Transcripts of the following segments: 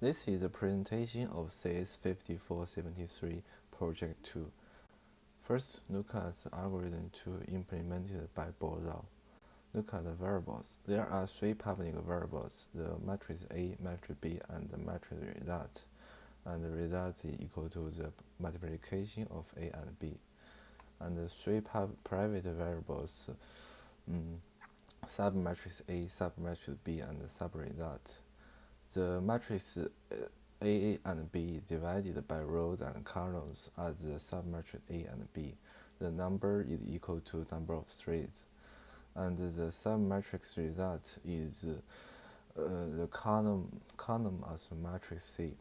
This is a presentation of CS5473 Project 2. First, look at the algorithm 2 implemented by Bo. Look at the variables. There are three public variables, the matrix A, matrix B, and the matrix result. And the result is equal to the multiplication of A and B. And the three private variables, submatrix A, submatrix B, and the subresult. The matrix A and B divided by rows and columns are the submatrix A and B. The number is equal to number of threads. And the submatrix result is the column of the matrix C.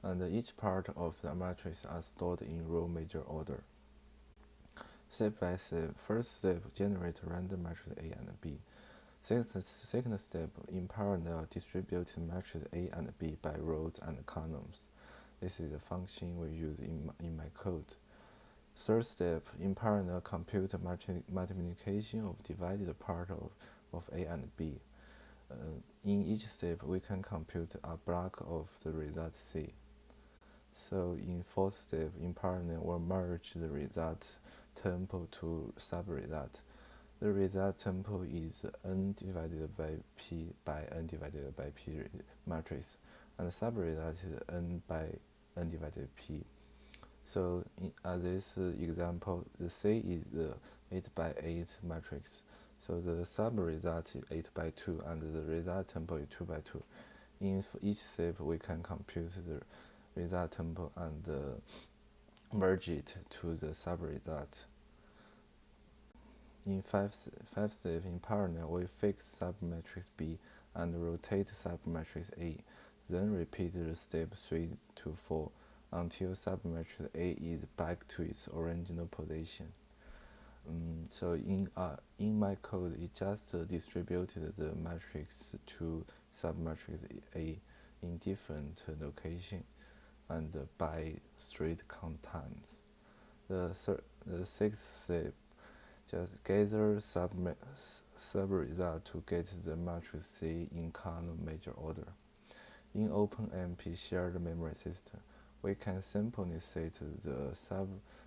And each part of the matrix are stored in row major order. Step by step, first step, generate random matrix A and B. Second step, in parallel, distribute matrix A and B by rows and columns. This is the function we use in my code. Third step, in parallel, compute multiplication of divided part of A and B. In each step, we can compute a block of the result C. So in fourth step, in parallel, we'll merge the result tempo to subresult. The result tempo is n divided by p by n divided by p matrix, and the subresult is n by n divided p. So in this example, the C is the 8 by 8 matrix. So the subresult is 8 by 2, and the result tempo is 2 by 2. In each step, we can compute the result tempo and merge it to the subresult. In fifth step, in parallel, we fix submatrix B and rotate submatrix A, then repeat the step 3 to 4 until submatrix A is back to its original position. So in my code, it just distributed the matrix to submatrix A in different locations and by straight count times. The sixth step, just gather subresult to get the matrix C in column major order. In OpenMP shared memory system, we can simply set the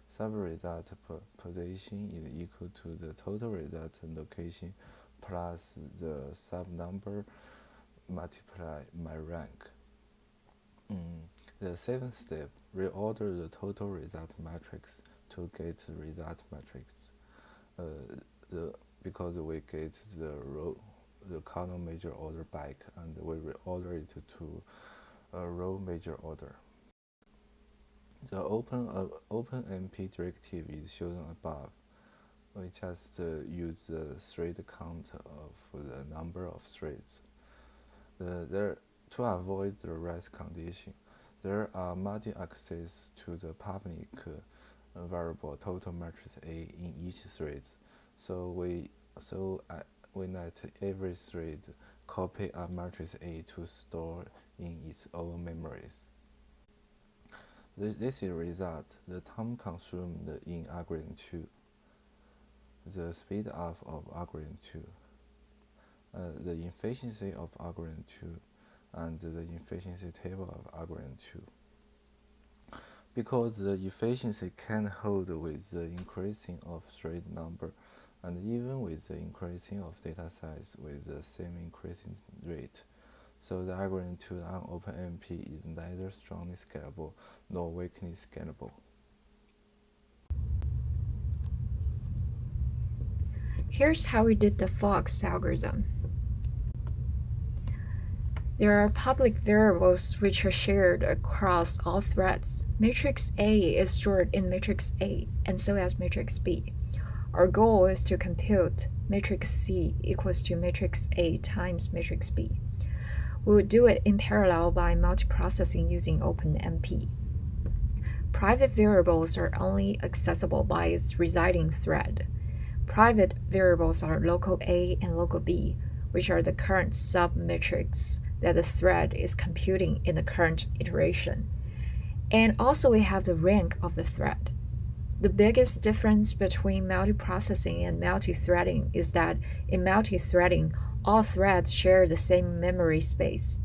subresult position is equal to the total result location plus the sub number multiply my rank. The seventh step, reorder the total result matrix to get the result matrix. Because we get the column major order back, and we reorder it to a row major order. The OpenMP directive is shown above. We just use the thread count of the number of threads. To avoid the rest condition, there are multi-access to the public variable total matrix A in each thread. So we let every thread copy a matrix A to store in its own memories. This is the result. The time consumed in algorithm 2, the speed up of algorithm 2, the efficiency of algorithm 2, and the efficiency table of algorithm 2. Because the efficiency can hold with the increasing of thread number, and even with the increasing of data size with the same increasing rate. So the algorithm 2 on OpenMP is neither strongly scalable nor weakly scalable. Here's how we did the Fox algorithm. There are public variables which are shared across all threads. Matrix A is stored in matrix A, and so is matrix B. Our goal is to compute matrix C equals to matrix A times matrix B. We would do it in parallel by multiprocessing using OpenMP. Private variables are only accessible by its residing thread. Private variables are local A and local B, which are the current submetrics that the thread is computing in the current iteration. And also we have the rank of the thread. The biggest difference between multiprocessing and multithreading is that in multithreading, all threads share the same memory space.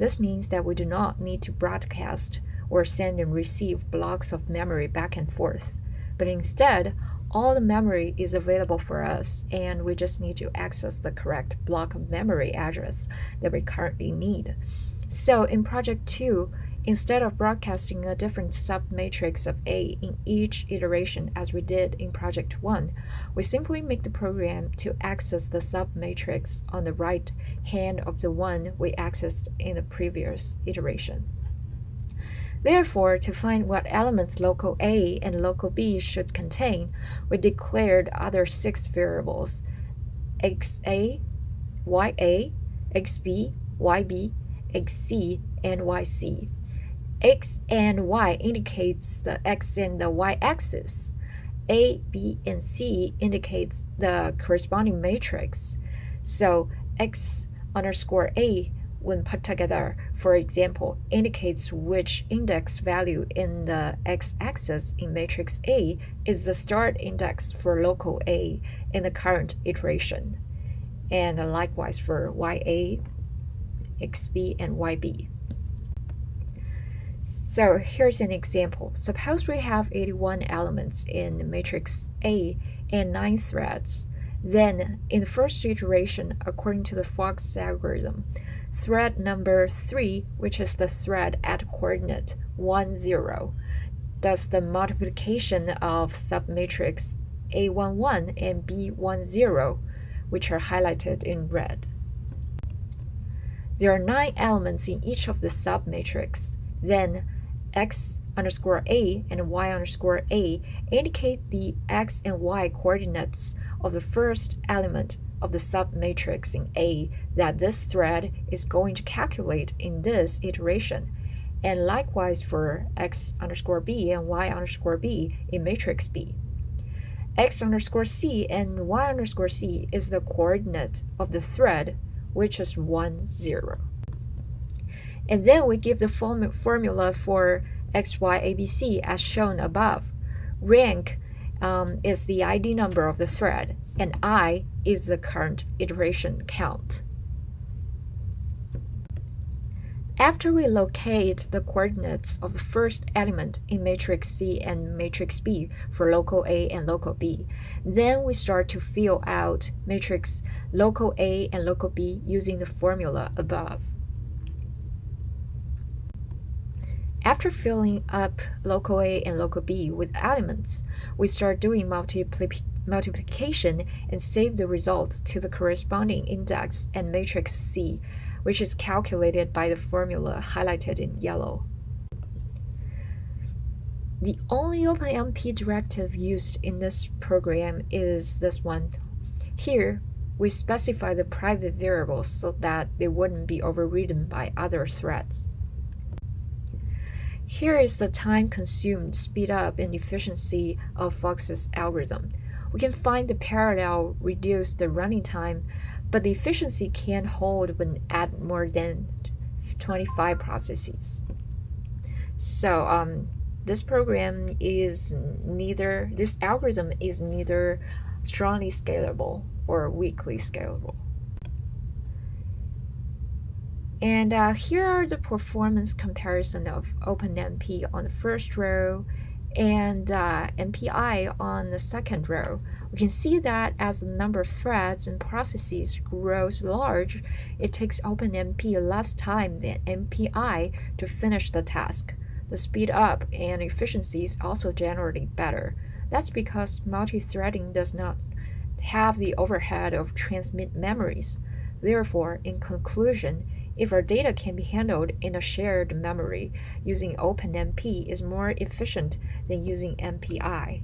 This means that we do not need to broadcast or send and receive blocks of memory back and forth, but instead, all the memory is available for us, and we just need to access the correct block of memory address that we currently need. So in Project 2, instead of broadcasting a different submatrix of A in each iteration as we did in Project 1, we simply make the program to access the submatrix on the right hand of the one we accessed in the previous iteration. Therefore, to find what elements local A and local B should contain, we declared other 6 variables: xa, ya, xb, yb, xc, and yc. X and Y indicates the X and the Y axis. A, B, and C indicates the corresponding matrix. So X underscore A, when put together, for example, indicates which index value in the x-axis in matrix A is the start index for local A in the current iteration, and likewise for YA, XB, and YB. So here's an example. Suppose we have 81 elements in matrix A and 9 threads. Then, in the first iteration, according to the Fox algorithm, thread number 3, which is the thread at coordinate 1, 0, does the multiplication of submatrix A11 and B10, which are highlighted in red. There are 9 elements in each of the submatrix. Then, X underscore A and Y underscore A indicate the X and Y coordinates of the first element of the submatrix in A that this thread is going to calculate in this iteration, and likewise for X underscore B and Y underscore B in matrix B. X underscore C and Y underscore C is the coordinate of the thread, which is 1, 0. And then we give the formula for XYABC as shown above. Rank is the ID number of the thread, and I is the current iteration count. After we locate the coordinates of the first element in matrix C and matrix B for local A and local B, then we start to fill out matrix local A and local B using the formula above. After filling up local A and local B with elements, we start doing multiplication and save the result to the corresponding index and matrix C, which is calculated by the formula highlighted in yellow. The only OpenMP directive used in this program is this one. Here, we specify the private variables so that they wouldn't be overridden by other threads. Here is the time consumed, speed up, and efficiency of Fox's algorithm. We can find the parallel reduce the running time, but the efficiency can't hold when add more than 25 processes. So this algorithm is neither strongly scalable or weakly scalable. And here are the performance comparison of OpenMP on the first row and MPI on the second row. We can see that as the number of threads and processes grows large, it takes OpenMP less time than MPI to finish the task. The speed up and efficiency is also generally better. That's because multi-threading does not have the overhead of transmit memories. Therefore, in conclusion, if our data can be handled in a shared memory, using OpenMP is more efficient than using MPI.